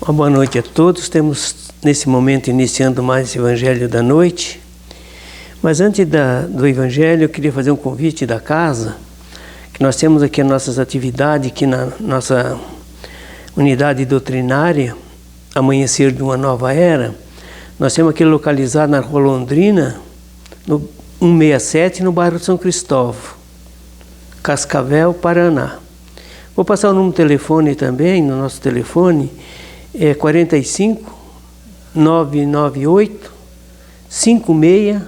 Uma boa noite a todos. Estamos nesse momento iniciando mais o Evangelho da Noite. Mas antes do Evangelho, eu queria fazer um convite da casa, que nós temos aqui as nossas atividades, aqui na nossa unidade doutrinária, Amanhecer de uma Nova Era. Nós temos aqui localizado na Rua Londrina, no 167, no bairro São Cristóvão, Cascavel, Paraná. Vou passar o número de telefone também, no nosso telefone, é 45 998 56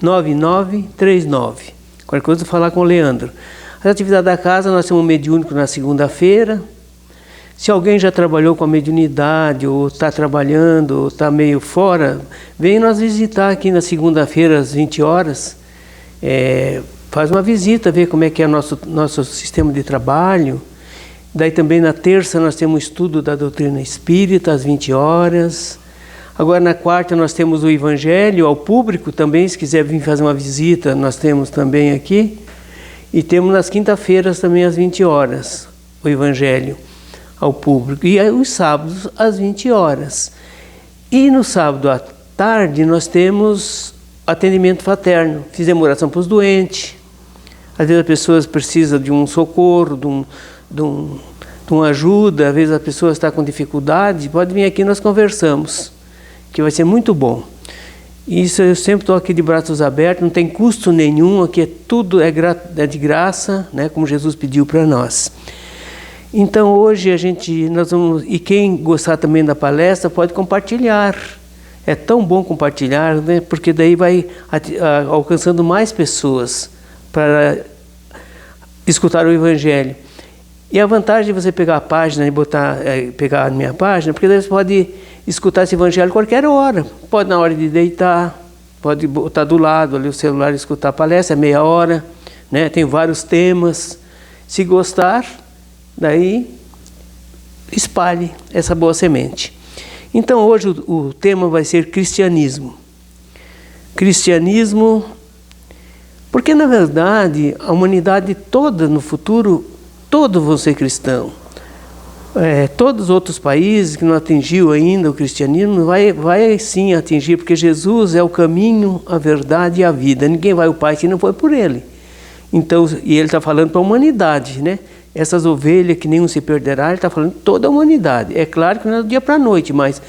9939. Qualquer coisa, falar com o Leandro. As atividades da casa, nós temos um mediúnico na segunda-feira. Se alguém já trabalhou com a mediunidade, ou está trabalhando, ou está meio fora, vem nos visitar aqui na segunda-feira, às 20 horas. Faz uma visita, ver como é que é o nosso sistema de trabalho. Daí também na terça nós temos o estudo da doutrina espírita, às 20 horas. Agora na quarta nós temos o Evangelho ao público também, se quiser vir fazer uma visita, nós temos também aqui. E temos nas quinta-feiras também às 20 horas, o Evangelho ao público. E os sábados às 20 horas. E no sábado à tarde nós temos atendimento fraterno. Fizemos oração para os doentes. Às vezes a pessoa precisa de um socorro, de uma ajuda, às vezes a pessoa está com dificuldade, pode vir aqui e nós conversamos, que vai ser muito bom. Isso eu sempre estou aqui de braços abertos, não tem custo nenhum, aqui tudo é de graça, né, como Jesus pediu para nós. Então hoje nós vamos, e quem gostar também da palestra pode compartilhar. É tão bom compartilhar, né, porque daí vai alcançando mais pessoas para escutar o Evangelho. E a vantagem de você pegar a página e pegar a minha página, porque daí você pode escutar esse Evangelho a qualquer hora. Pode na hora de deitar, pode botar do lado ali o celular e escutar a palestra, é meia hora, né? Tem vários temas. Se gostar, daí espalhe essa boa semente. Então hoje o tema vai ser cristianismo. Cristianismo, porque na verdade a humanidade toda no futuro, todos vão ser cristãos. Todos os outros países que não atingiu ainda o cristianismo, vai sim atingir, porque Jesus é o caminho, a verdade e a vida. Ninguém vai ao Pai se não for por Ele. Então, e Ele está falando para a humanidade, né? Essas ovelhas que nenhum se perderá, Ele está falando toda a humanidade. É claro que não é do dia para a noite, mas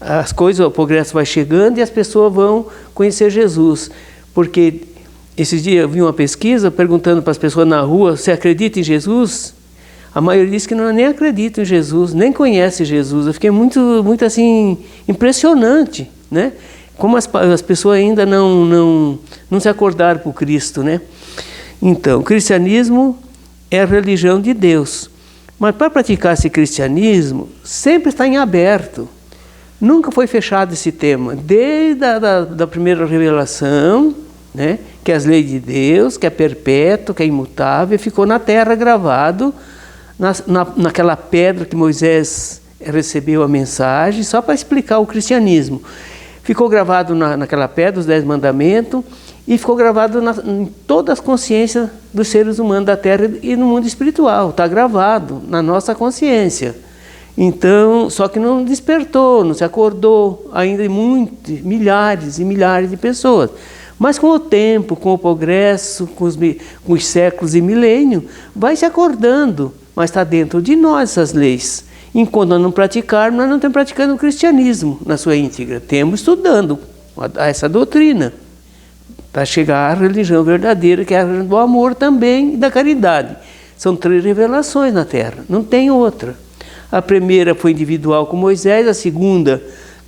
as coisas, o progresso vai chegando e as pessoas vão conhecer Jesus. Porque esses dias eu vi uma pesquisa perguntando para as pessoas na rua, você acredita em Jesus? A maioria disse que nem acredita em Jesus, nem conhece Jesus. Eu fiquei muito assim, impressionante, né? Como as pessoas ainda não se acordaram por Cristo, né? Então, o cristianismo é a religião de Deus. Mas para praticar esse cristianismo, sempre está em aberto. Nunca foi fechado esse tema. Desde da primeira revelação, né? Que é as leis de Deus, que é perpétuo, que é imutável, ficou na terra gravado, naquela pedra que Moisés recebeu a mensagem, só para explicar o cristianismo. Ficou gravado naquela pedra, os 10 mandamentos, e ficou gravado em todas as consciências dos seres humanos da terra e no mundo espiritual. Está gravado na nossa consciência. Então, só que não despertou, não se acordou ainda milhares e milhares de pessoas. Mas com o tempo, com o progresso, com os séculos e milênios, vai se acordando. Mas está dentro de nós essas leis. Enquanto nós não praticarmos, nós não estamos praticando o cristianismo na sua íntegra. Temos estudando essa doutrina para chegar à religião verdadeira, que é a religião do amor também e da caridade. São 3 revelações na Terra, não tem outra. A primeira foi individual com Moisés, a segunda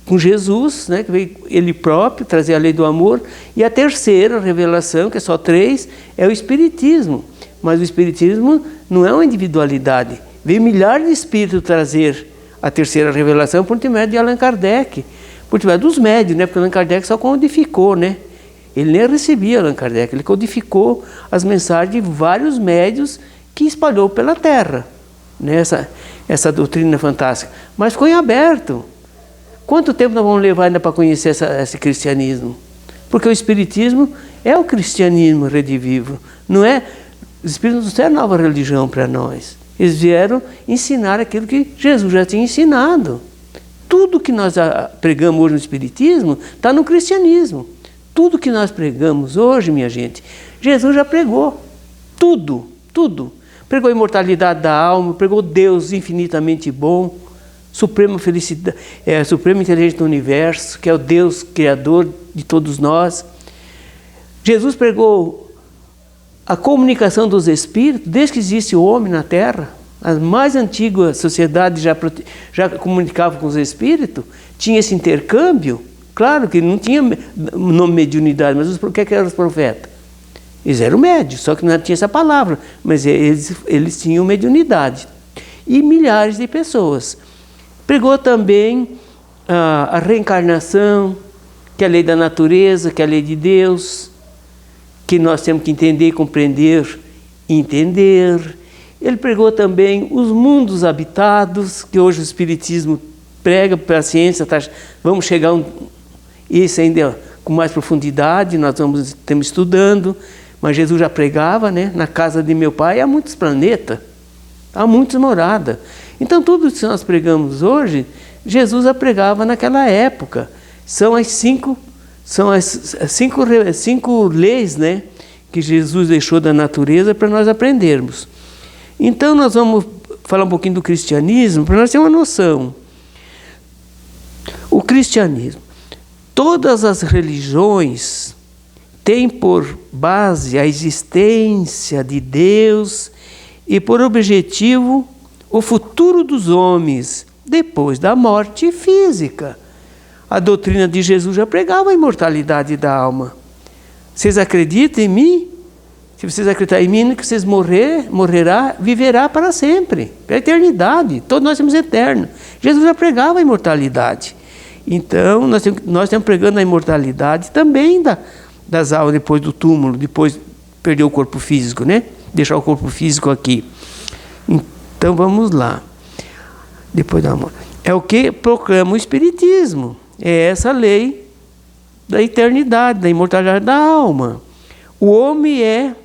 com Jesus, né, que veio Ele próprio trazer a lei do amor, e a terceira revelação, que é só 3, é o Espiritismo. Mas o Espiritismo não é uma individualidade. Veio milhares de espíritos trazer a terceira revelação por intermédio de Allan Kardec, por intermédio dos médios, né, porque Allan Kardec só codificou, né? Ele nem recebia Allan Kardec, ele codificou as mensagens de vários médios que espalhou pela Terra, né, essa doutrina fantástica. Mas ficou em aberto. Quanto tempo nós vamos levar ainda para conhecer esse cristianismo? Porque o Espiritismo é o cristianismo redivivo, não é? Os Espíritos não são nova religião para nós. Eles vieram ensinar aquilo que Jesus já tinha ensinado. tudo que nós pregamos hoje no Espiritismo está no cristianismo. Tudo que nós pregamos hoje, minha gente, Jesus já pregou. Tudo, tudo. Pregou a imortalidade da alma, pregou Deus infinitamente bom, suprema felicidade, suprema inteligência do universo, que é o Deus criador de todos nós. Jesus pregou a comunicação dos espíritos, desde que existe o homem na Terra. As mais antigas sociedades já comunicavam com os espíritos, tinha esse intercâmbio. Claro que não tinha nome mediunidade, mas o que eram os profetas? Eles eram médios, só que não tinha essa palavra, mas eles tinham mediunidade. E milhares de pessoas. Pregou também a reencarnação, que é a lei da natureza, que é a lei de Deus, que nós temos que entender, compreender e entender. Ele pregou também os mundos habitados, que hoje o Espiritismo prega para a ciência. Vamos chegar isso ainda com mais profundidade, nós estamos estudando, mas Jesus já pregava, né? Na casa de meu pai há muitos planetas, há muitas moradas. Então tudo que nós pregamos hoje, Jesus já pregava naquela época. São as cinco leis, né, que Jesus deixou da natureza para nós aprendermos. Então nós vamos falar um pouquinho do cristianismo, para nós termos uma noção. O cristianismo. Todas as religiões têm por base a existência de Deus e por objetivo o futuro dos homens depois da morte física. A doutrina de Jesus já pregava a imortalidade da alma. Vocês acreditam em mim? Se vocês acreditarem em mim, que vocês viverá para sempre, para a eternidade. Todos nós somos eternos. Jesus já pregava a imortalidade. Então, nós estamos pregando a imortalidade também das almas depois do túmulo, depois de perder o corpo físico, né? Deixar o corpo físico aqui. Então, vamos lá. Depois da morte. É o que proclama o Espiritismo. É essa lei da eternidade, da imortalidade da alma. O homem é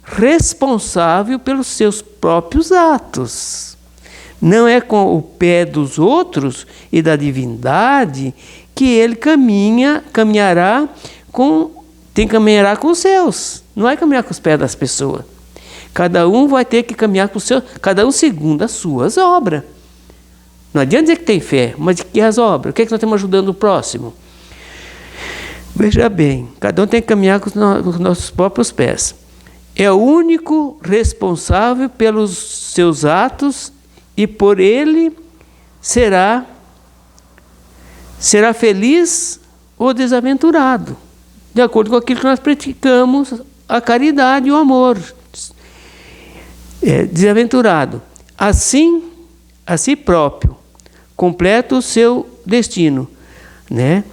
responsável pelos seus próprios atos. Não é com o pé dos outros e da divindade que ele caminhará com os seus. Não é caminhar com os pés das pessoas. Cada um vai ter que caminhar com os seus, cada um segundo as suas obras. Não adianta dizer que tem fé, mas que as obras? O que é que nós estamos ajudando o próximo? Veja bem, cada um tem que caminhar com os nossos próprios pés. É o único responsável pelos seus atos e por ele será feliz ou desaventurado, de acordo com aquilo que nós praticamos, a caridade e o amor. Desaventurado. Assim, a si próprio, completa o seu destino, né?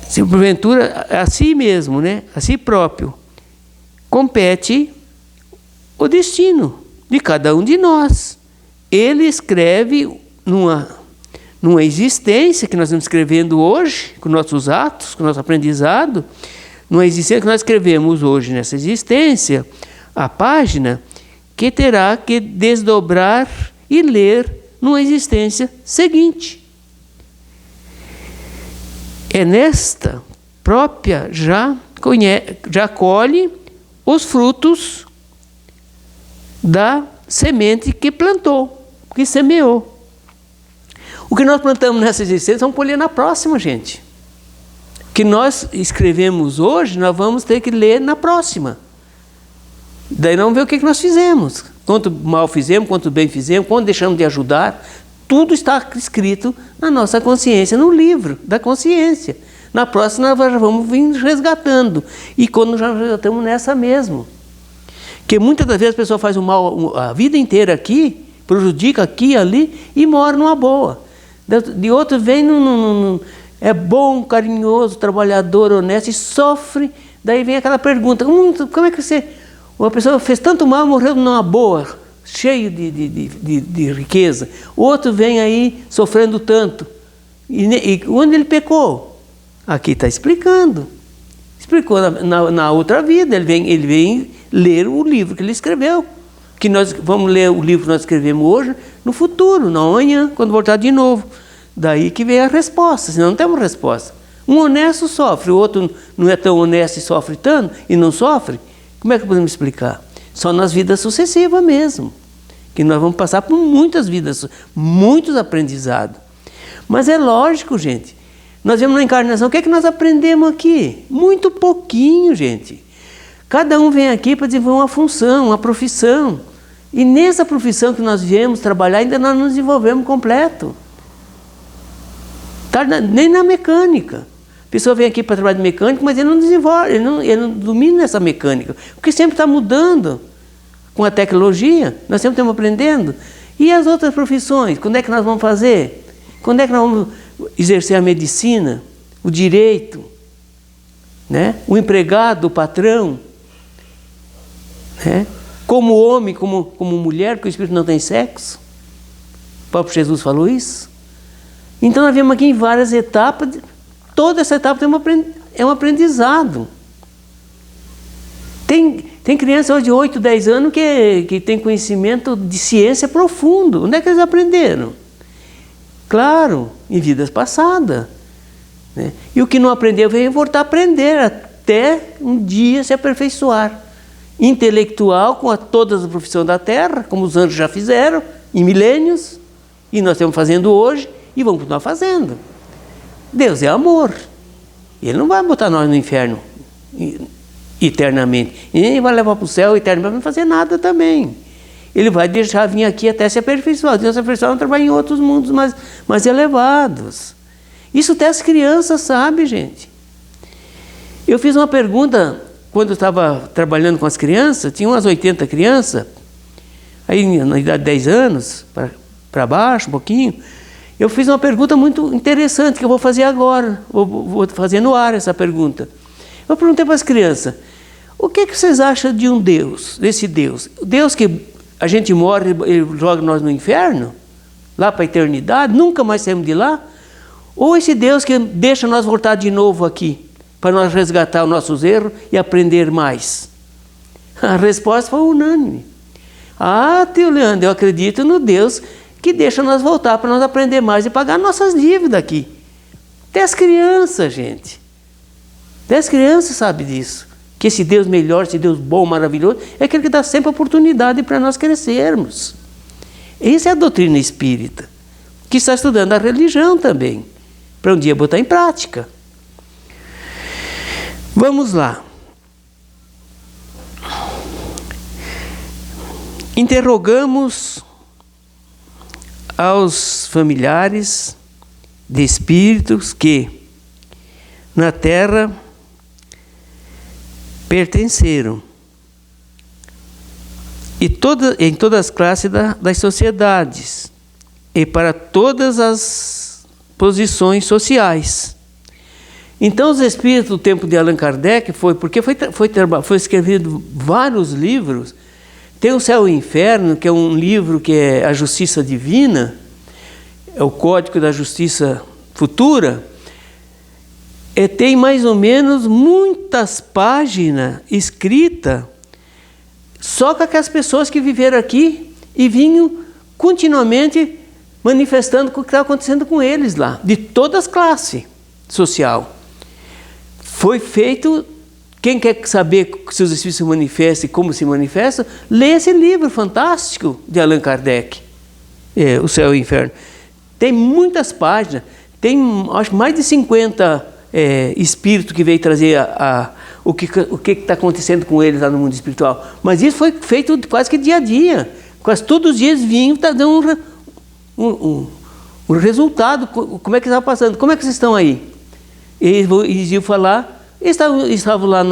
Se porventura a si mesmo, né? A si próprio, compete o destino de cada um de nós. Ele escreve numa existência que nós estamos escrevendo hoje, com nossos atos, com nosso aprendizado, numa existência que nós escrevemos hoje nessa existência, a página que terá que desdobrar e ler numa existência seguinte. É nesta própria já colhe os frutos da semente que plantou, que semeou. O que nós plantamos nessa existência, vamos colher na próxima, gente. O que nós escrevemos hoje, nós vamos ter que ler na próxima. Daí nós vamos ver o que nós fizemos. Quanto mal fizemos, quanto bem fizemos, quanto deixamos de ajudar. Tudo está escrito na nossa consciência, no livro da consciência. Na próxima nós já vamos vir resgatando. E quando já estamos nessa mesmo. Porque muitas das vezes a pessoa faz o mal a vida inteira aqui, prejudica aqui e ali e mora numa boa. De outro vem, é bom, carinhoso, trabalhador, honesto e sofre. Daí vem aquela pergunta, como é que uma pessoa fez tanto mal, morreu numa boa, cheio de riqueza. O outro vem aí sofrendo tanto. E onde ele pecou? Aqui está explicando. Explicou na outra vida. Ele vem ler o livro que ele escreveu. Que nós vamos ler o livro que nós escrevemos hoje no futuro, não amanhã, quando voltar de novo. Daí que vem a resposta, senão não temos resposta. Um honesto sofre, o outro não é tão honesto e sofre tanto, e não sofre. Como é que podemos explicar? Só nas vidas sucessivas mesmo. Que nós vamos passar por muitas vidas, muitos aprendizados. Mas é lógico, gente. Nós vemos na encarnação, o que é que nós aprendemos aqui? Muito pouquinho, gente. Cada um vem aqui para desenvolver uma função, uma profissão. E nessa profissão que nós viemos trabalhar, ainda nós não desenvolvemos completo. Nem na mecânica. A pessoa vem aqui para trabalhar de mecânico, mas ele não desenvolve, ele não domina essa mecânica. Porque sempre está mudando com a tecnologia, nós sempre estamos aprendendo. E as outras profissões, quando é que nós vamos fazer? Quando é que nós vamos exercer a medicina, o direito, né? O empregado, o patrão, né? Como homem, como mulher, porque o Espírito não tem sexo. O próprio Jesus falou isso. Então nós vemos aqui em várias etapas, toda essa etapa é um aprendizado. Tem criança hoje de 8, 10 anos que tem conhecimento de ciência profundo. Onde é que eles aprenderam? Claro, em vidas passadas. Né? E o que não aprendeu veio voltar a aprender, até um dia se aperfeiçoar. Intelectual, com todas as profissões da Terra, como os anjos já fizeram, em milênios, e nós estamos fazendo hoje, e vamos continuar fazendo. Deus é amor. Ele não vai botar nós no inferno eternamente. E nem vai levar para o céu eternamente, não vai fazer nada também. Ele vai deixar vir aqui até se aperfeiçoar. Deus se aperfeiçoar não trabalha em outros mundos mais elevados. Isso até as crianças sabem, gente. Eu fiz uma pergunta quando eu estava trabalhando com as crianças, tinha umas 80 crianças, aí na idade de 10 anos, para baixo, um pouquinho. Eu fiz uma pergunta muito interessante que eu vou fazer agora. Vou fazer no ar essa pergunta. Eu perguntei para as crianças, o que vocês acham de um Deus, desse Deus? O Deus que a gente morre e joga nós no inferno, lá para a eternidade, nunca mais saímos de lá? Ou esse Deus que deixa nós voltar de novo aqui, para nós resgatar os nossos erros e aprender mais? A resposta foi unânime. Ah, tio Leandro, eu acredito no Deus que deixa nós voltar para nós aprender mais e pagar nossas dívidas aqui. Até as crianças, gente. Até as crianças sabem disso. Que esse Deus melhor, esse Deus bom, maravilhoso, é aquele que dá sempre oportunidade para nós crescermos. Essa é a doutrina espírita, que está estudando a religião também, para um dia botar em prática. Vamos lá. Interrogamos aos familiares de espíritos que na Terra pertenceram em todas as classes das sociedades e para todas as posições sociais. Então os espíritos do tempo de Allan Kardec foi escrevido vários livros. Tem o Céu e o Inferno, que é um livro que é a Justiça Divina, é o Código da Justiça Futura. Tem mais ou menos muitas páginas escritas só com aquelas pessoas que viveram aqui e vinham continuamente manifestando o que estava acontecendo com eles lá, de todas as classes sociais. Foi feito, quem quer saber se os espíritos se manifestam e como se manifestam, lê esse livro fantástico de Allan Kardec, O Céu e o Inferno. Tem muitas páginas, tem acho mais de 50 espíritos que veio trazer o que está acontecendo com eles lá no mundo espiritual. Mas isso foi feito quase que dia a dia. Quase todos os dias vinham e dando um resultado. Como é que estava passando? Como é que vocês estão aí? Eles iam falar, estavam lá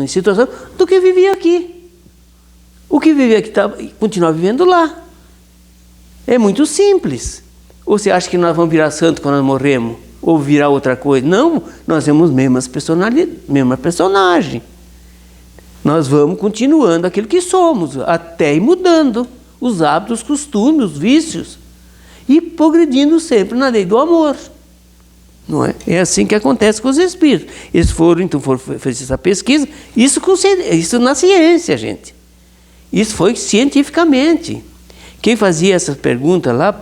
em situação do que vivia aqui. O que vivia aqui continua vivendo lá. É muito simples. Ou você acha que nós vamos virar santo quando nós morremos? Ou virar outra coisa? Não, nós temos mesma personagem. Nós vamos continuando aquilo que somos, até ir mudando os hábitos, os costumes, os vícios, e progredindo sempre na lei do amor. Não é? É assim que acontece com os espíritos. Eles foram fazer essa pesquisa, isso na ciência, gente. Isso foi cientificamente. Quem fazia essas perguntas lá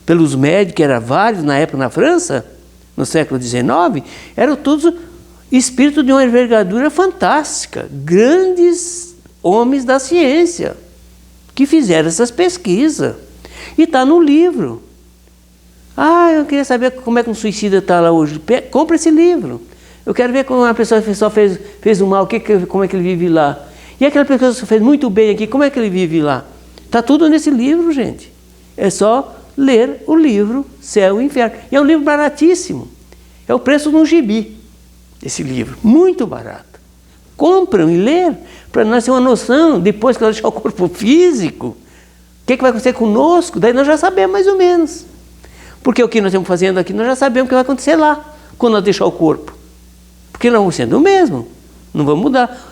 pelos médicos, que eram vários na época na França, no século XIX, eram todos espíritos de uma envergadura fantástica, grandes homens da ciência, que fizeram essas pesquisas. E está no livro. Ah, eu queria saber como é que um suicida está lá hoje. Compra esse livro. Eu quero ver como uma pessoa só fez o mal, como é que ele vive lá. E aquela pessoa que fez muito bem aqui, como é que ele vive lá? Está tudo nesse livro, gente. É só ler o livro Céu e Inferno. E é um livro baratíssimo. É o preço de um gibi, esse livro. Muito barato. Compram e lêem, para nós ter uma noção, depois que ela deixar o corpo físico, o que vai acontecer conosco, daí nós já sabemos mais ou menos. Porque o que nós estamos fazendo aqui, nós já sabemos o que vai acontecer lá, quando nós deixar o corpo. Porque nós vamos sendo o mesmo, não vamos mudar.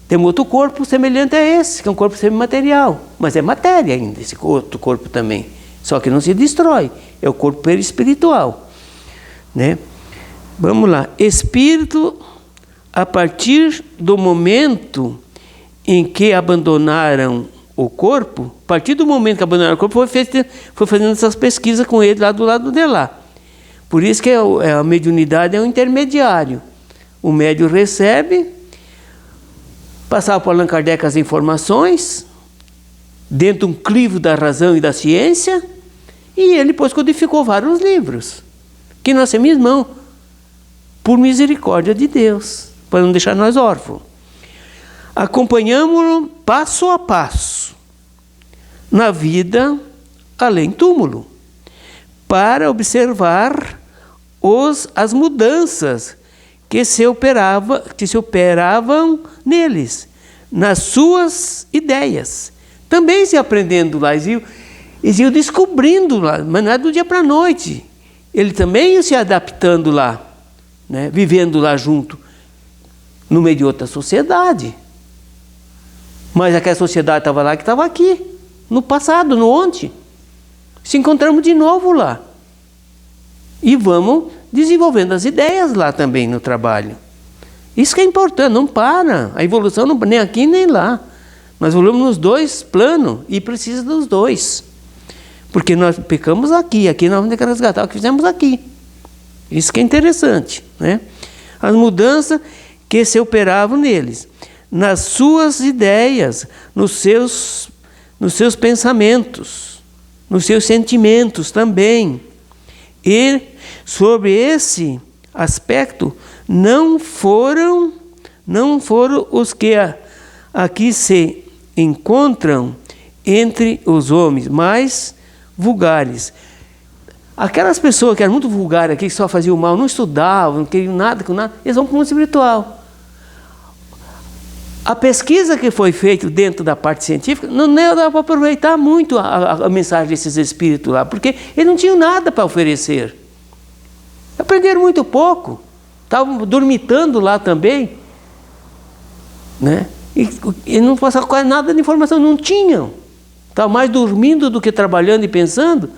Tem um outro corpo semelhante a esse, que é um corpo semimaterial, mas é matéria ainda, esse outro corpo também. Só que não se destrói, é o corpo perispiritual. Né? Vamos lá, espírito, a partir do momento em que abandonaram o corpo, a partir do momento que abandonaram o corpo, foi fazendo essas pesquisas com ele lá do lado de lá. Por isso que a mediunidade é um intermediário. O médium recebe, passava para Allan Kardec as informações, dentro de um crivo da razão e da ciência, e ele depois codificou vários livros, que nós temos em mão, por misericórdia de Deus, para não deixar nós órfãos. Acompanhamos-lo passo a passo, na vida além túmulo, para observar as mudanças que se operavam neles, nas suas ideias. Também se aprendendo lá, eles iam descobrindo lá, mas não é do dia para a noite. Ele também ia se adaptando lá, né? Vivendo lá junto, no meio de outra sociedade. Mas aquela sociedade estava lá que estava aqui, no passado, no ontem. Se encontramos de novo lá. E vamos desenvolvendo as ideias lá também no trabalho. Isso que é importante, não para. A evolução não, nem aqui nem lá. Nós evoluímos nos dois planos e precisa dos dois. Porque nós pecamos aqui nós vamos ter que resgatar o que fizemos aqui. Isso que é interessante, né? As mudanças que se operavam neles, nas suas ideias, nos seus pensamentos, nos seus sentimentos também. E sobre esse aspecto não foram os que aqui se encontram entre os homens mais vulgares. Aquelas pessoas que eram muito vulgares aqui, que só faziam mal, não estudavam, não queriam nada com nada, eles vão para o mundo espiritual. A pesquisa que foi feita dentro da parte científica, não dá para aproveitar muito a mensagem desses espíritos lá, porque eles não tinham nada para oferecer. Aprenderam muito pouco, estavam dormitando lá também, né? E não passavam quase nada de informação, não tinham. Estavam mais dormindo do que trabalhando e pensando.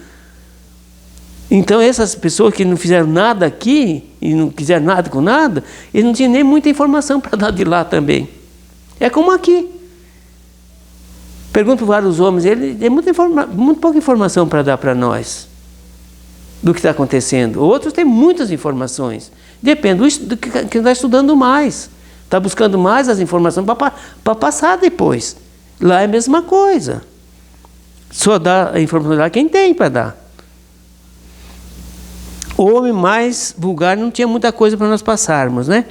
Então essas pessoas que não fizeram nada aqui, e não quiseram nada com nada, eles não tinham nem muita informação para dar de lá também. É como aqui. Pergunto para vários homens, ele tem muito pouca informação para dar para nós do que está acontecendo. Outros têm muitas informações. Depende do que está estudando mais. Está buscando mais as informações para passar depois. Lá é a mesma coisa. Só dá a informação lá quem tem para dar. O homem mais vulgar não tinha muita coisa para nós passarmos, né?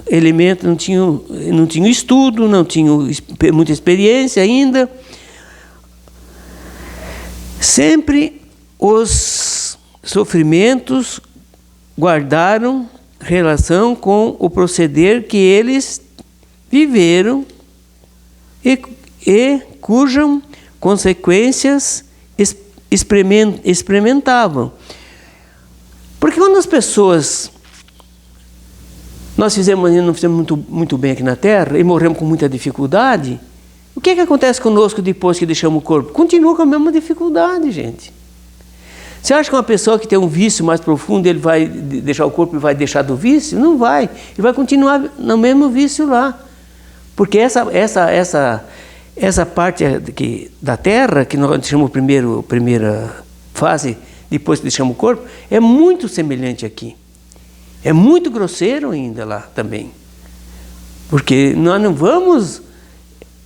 Elementos não tinham estudo, não tinham muita experiência ainda. Sempre os sofrimentos guardaram relação com o proceder que eles viveram e cujas consequências experimentavam. Porque quando as pessoas... Nós não fizemos muito bem aqui na Terra e morremos com muita dificuldade. O que acontece conosco depois que deixamos o corpo? Continua com a mesma dificuldade, gente. Você acha que uma pessoa que tem um vício mais profundo, ele vai deixar o corpo e vai deixar do vício? Não vai. Ele vai continuar no mesmo vício lá. Porque essa parte da Terra, que nós chamamos primeira fase, depois que chamamos o corpo, é muito semelhante aqui. É muito grosseiro ainda lá também. Porque nós não vamos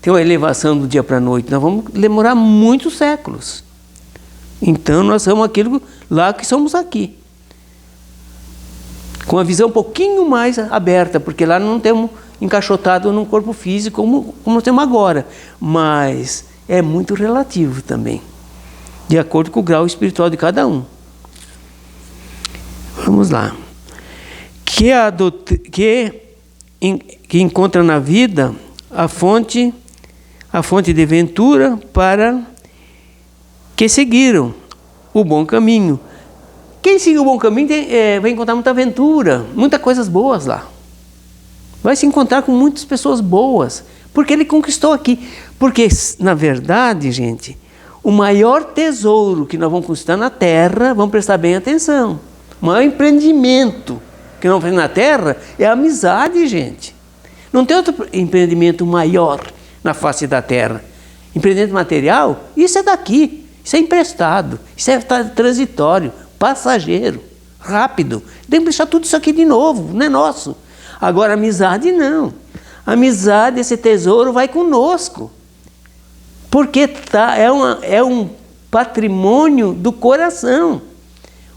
ter uma elevação do dia para a noite, nós vamos demorar muitos séculos. Então nós somos aquilo lá que somos aqui. Com a visão um pouquinho mais aberta, porque lá não temos encaixotado num corpo físico como nós temos agora. Mas é muito relativo também, de acordo com o grau espiritual de cada um. Vamos lá. Que encontra na vida a fonte de ventura para que seguiram o bom caminho. Quem seguiu o bom caminho vai encontrar muita aventura, muitas coisas boas lá. Vai se encontrar com muitas pessoas boas, porque ele conquistou aqui. Porque, na verdade, gente, o maior tesouro que nós vamos conquistar na Terra, vamos prestar bem atenção, o maior empreendimento que nós vamos fazer na Terra é a amizade, gente. Não tem outro empreendimento maior na face da Terra. Empreendimento material, isso é daqui, isso é emprestado, isso é transitório, passageiro, rápido. Tem que deixar tudo isso aqui de novo, não é nosso. Agora, amizade não. Amizade, esse tesouro vai conosco. Porque é um patrimônio do coração.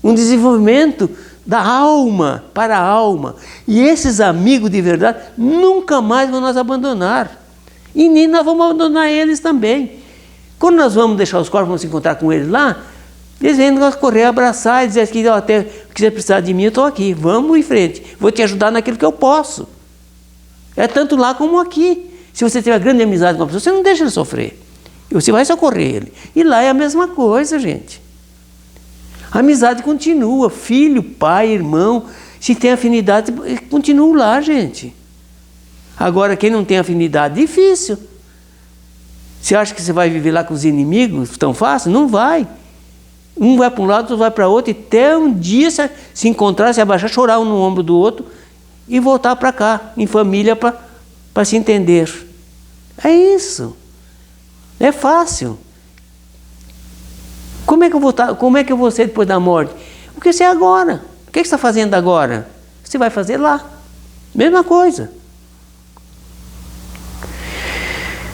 Um desenvolvimento da alma para a alma. E esses amigos de verdade nunca mais vão nos abandonar. E nem nós vamos abandonar eles também. Quando nós vamos deixar os corpos, vamos se encontrar com eles lá, eles vêm nós correr, abraçar e dizer que até quiser precisar de mim, eu estou aqui. Vamos em frente. Vou te ajudar naquilo que eu posso. É tanto lá como aqui. Se você tiver grande amizade com uma pessoa, você não deixa ele sofrer. Você vai socorrer ele. E lá é a mesma coisa, gente. A amizade continua. Filho, pai, irmão. Se tem afinidade, continua lá, gente. Agora, quem não tem afinidade, difícil. Você acha que você vai viver lá com os inimigos tão fácil? Não vai. Um vai para um lado, outro vai para outro, e até um dia se encontrar, se abaixar, chorar um no ombro do outro e voltar para cá, em família, para se entender. É isso. É fácil. Como é que eu vou ser depois da morte? O que você é agora? O que você está fazendo agora? Você vai fazer lá. Mesma coisa.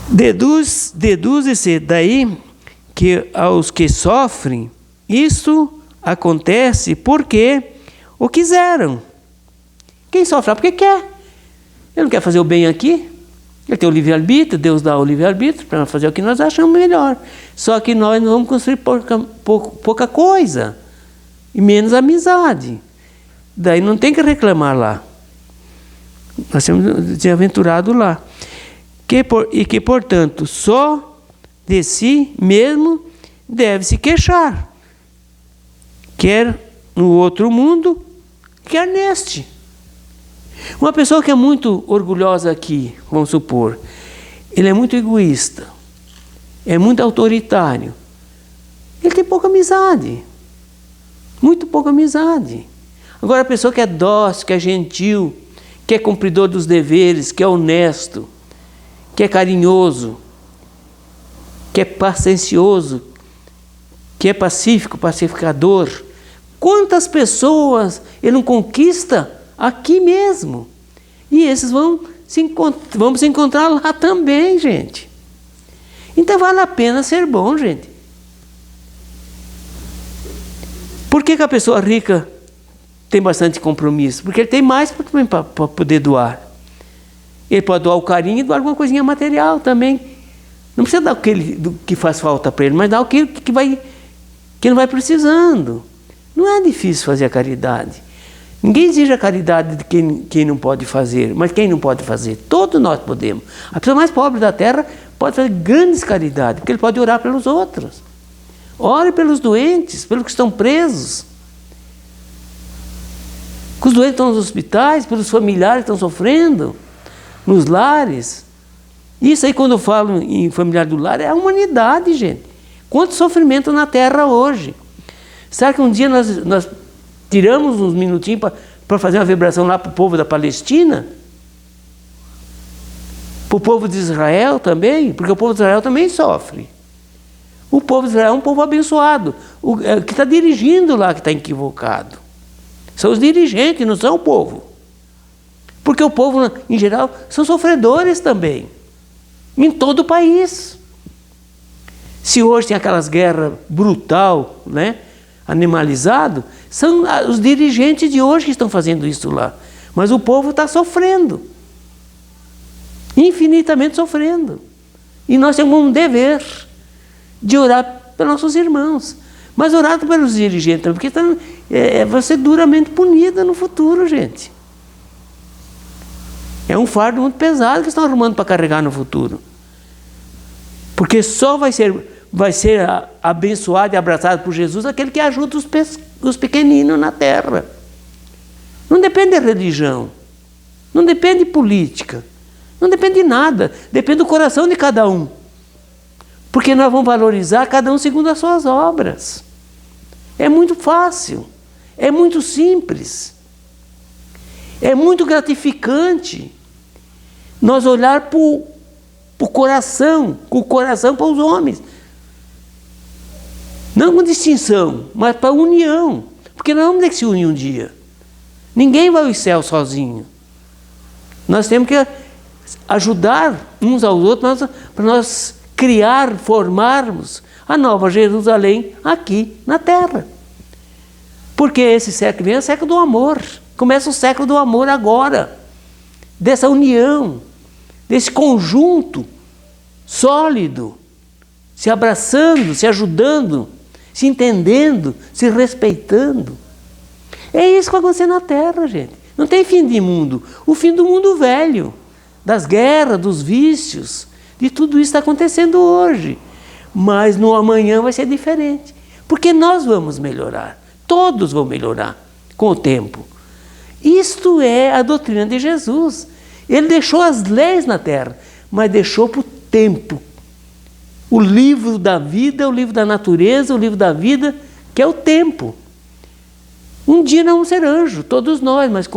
Deduz-se daí que aos que sofrem, isso acontece porque o quiseram. Quem sofre porque quer. Ele não quer fazer o bem aqui. Ele tem o livre-arbítrio, Deus dá o livre-arbítrio para fazer o que nós achamos melhor. Só que nós não vamos construir pouca coisa. E menos amizade. Daí não tem que reclamar lá. Nós temos de aventurado lá. Que, portanto, só de si mesmo deve se queixar. Quer no outro mundo, quer neste. Uma pessoa que é muito orgulhosa aqui, vamos supor, ele é muito egoísta, é muito autoritário, ele tem pouca amizade, muito pouca amizade. Agora a pessoa que é dócil, que é gentil, que é cumpridor dos deveres, que é honesto, que é carinhoso, que é paciencioso, que é pacífico, pacificador. Quantas pessoas ele não conquista aqui mesmo? E esses vamos se encontrar lá também, gente. Então vale a pena ser bom, gente. Por que a pessoa rica tem bastante compromisso? Porque ele tem mais para poder doar. Ele pode doar o carinho e doar alguma coisinha material também. Não precisa dar do que faz falta para ele, mas dar o que ele vai precisando. Não é difícil fazer a caridade. Ninguém exige a caridade de quem não pode fazer, mas quem não pode fazer? Todos nós podemos. A pessoa mais pobre da terra pode fazer grandes caridades, porque ele pode orar pelos outros. Ore pelos doentes, pelos que estão presos. Os doentes estão nos hospitais, pelos familiares que estão sofrendo, nos lares. Isso aí, quando eu falo em familiar do lar, é a humanidade, gente. Quanto sofrimento na terra hoje. Será que um dia nós tiramos uns minutinhos para fazer uma vibração lá para o povo da Palestina? Para o povo de Israel também, porque o povo de Israel também sofre. O povo de Israel é um povo abençoado. O que está dirigindo lá que está equivocado. São os dirigentes, não são o povo. Porque o povo, em geral, são sofredores também. Em todo o país. Se hoje tem aquelas guerras brutal, né, animalizado, são os dirigentes de hoje que estão fazendo isso lá. Mas o povo está sofrendo. Infinitamente sofrendo. E nós temos um dever de orar pelos nossos irmãos. Mas orar pelos dirigentes também, porque vai ser duramente punida no futuro, gente. É um fardo muito pesado que estão arrumando para carregar no futuro. Porque só vai ser abençoado e abraçado por Jesus aquele que ajuda os pequeninos na terra. Não depende de religião. Não depende de política. Não depende de nada. Depende do coração de cada um. Porque nós vamos valorizar cada um segundo as suas obras. É muito fácil. É muito simples. É muito gratificante nós olhar para o coração, com o coração para os homens. Não com distinção, mas para união. Porque nós vamos ter que se unir um dia. Ninguém vai ao céu sozinho. Nós temos que ajudar uns aos outros para nós criar, formarmos a nova Jerusalém aqui na terra. Porque esse século vem é o século do amor. Começa o século do amor agora. Dessa união, desse conjunto sólido, se abraçando, se ajudando, se entendendo, se respeitando. É isso que vai acontecer na terra, gente. Não tem fim de mundo. O fim do mundo velho, das guerras, dos vícios, de tudo isso está acontecendo hoje. Mas no amanhã vai ser diferente. Porque nós vamos melhorar. Todos vão melhorar com o tempo. Isto é a doutrina de Jesus. Ele deixou as leis na terra, mas deixou para o tempo. O livro da vida, o livro da natureza, o livro da vida, que é o tempo. Um dia não vamos ser anjo, todos nós, mas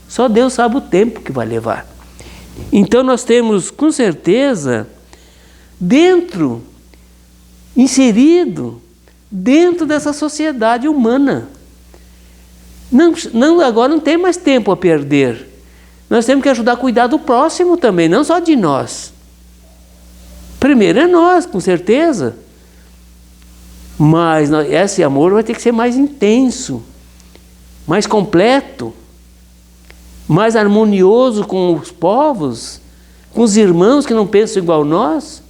só Deus sabe o tempo que vai levar. Então nós temos, com certeza, inserido dentro dessa sociedade humana. Agora não tem mais tempo a perder. Nós temos que ajudar a cuidar do próximo também, não só de nós. Primeiro é nós, com certeza. Mas esse amor vai ter que ser mais intenso, mais completo, mais harmonioso com os povos, com os irmãos que não pensam igual a nós.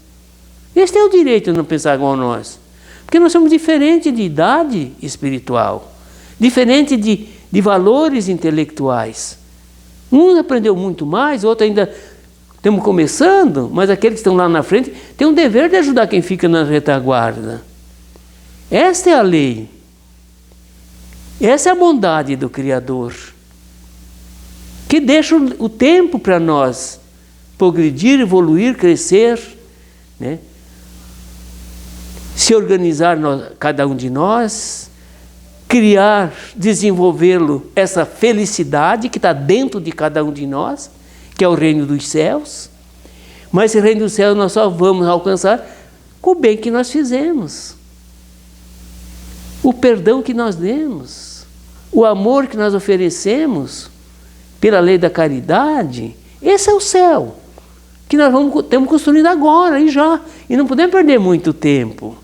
Eles têm o direito de não pensar igual a nós. Porque nós somos diferentes de idade espiritual, diferentes de valores intelectuais. Um aprendeu muito mais, outro ainda estamos começando, mas aqueles que estão lá na frente têm um dever de ajudar quem fica na retaguarda. Esta é a lei. Essa é a bondade do Criador, que deixa o tempo para nós progredir, evoluir, crescer, né? Se organizar cada um de nós, criar, desenvolvê-lo, essa felicidade que está dentro de cada um de nós, que é o reino dos céus. Mas esse reino dos céus nós só vamos alcançar com o bem que nós fizemos, o perdão que nós demos, o amor que nós oferecemos pela lei da caridade. Esse é o céu que nós estamos construindo agora e já. E não podemos perder muito tempo.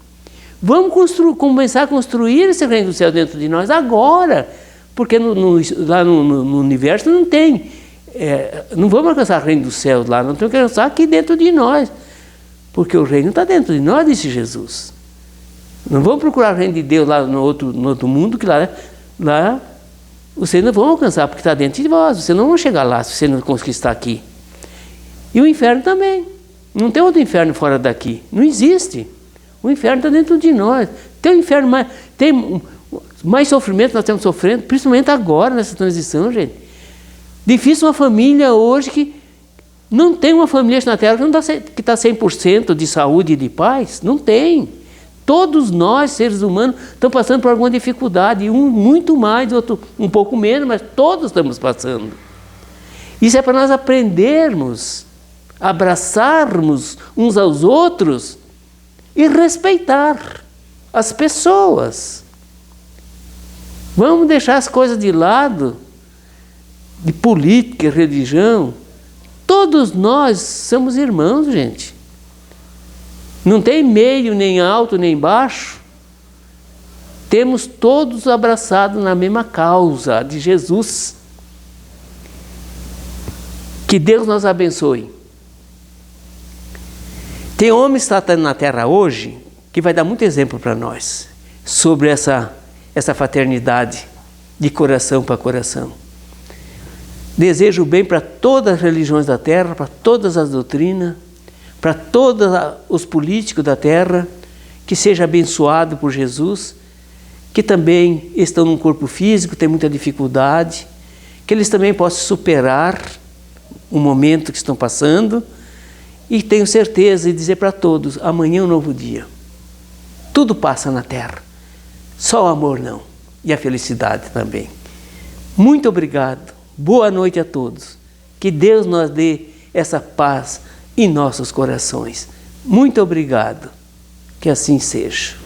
Vamos começar a construir esse reino do céu dentro de nós agora, porque lá no universo não tem. Não vamos alcançar o reino dos céus lá, não temos que alcançar aqui dentro de nós, porque o reino está dentro de nós, disse Jesus. Não vamos procurar o reino de Deus lá no outro mundo, que lá vocês não vão alcançar, porque está dentro de vós. Vocês não vão chegar lá se você não conquistar aqui. E o inferno também. Não tem outro inferno fora daqui. Não existe. O inferno está dentro de nós. Tem um inferno tem mais sofrimento nós estamos sofrendo, principalmente agora, nessa transição, gente. Difícil uma família hoje que não tem uma família na Terra que está 100% de saúde e de paz. Não tem. Todos nós, seres humanos, estamos passando por alguma dificuldade. Um muito mais, outro um pouco menos, mas todos estamos passando. Isso é para nós aprendermos abraçarmos uns aos outros e respeitar as pessoas. Vamos deixar as coisas de lado, de política, religião. Todos nós somos irmãos, gente. Não tem meio, nem alto, nem baixo. Temos todos abraçados na mesma causa de Jesus. Que Deus nos abençoe. Tem homens que estão na terra hoje que vai dar muito exemplo para nós sobre essa fraternidade de coração para coração. Desejo bem para todas as religiões da terra, para todas as doutrinas, para todos os políticos da terra, que seja abençoado por Jesus, que também estão num corpo físico, tem muita dificuldade, que eles também possam superar o momento que estão passando, e tenho certeza de dizer para todos, amanhã é um novo dia. Tudo passa na terra, só o amor não, e a felicidade também. Muito obrigado, boa noite a todos, que Deus nos dê essa paz em nossos corações. Muito obrigado, que assim seja.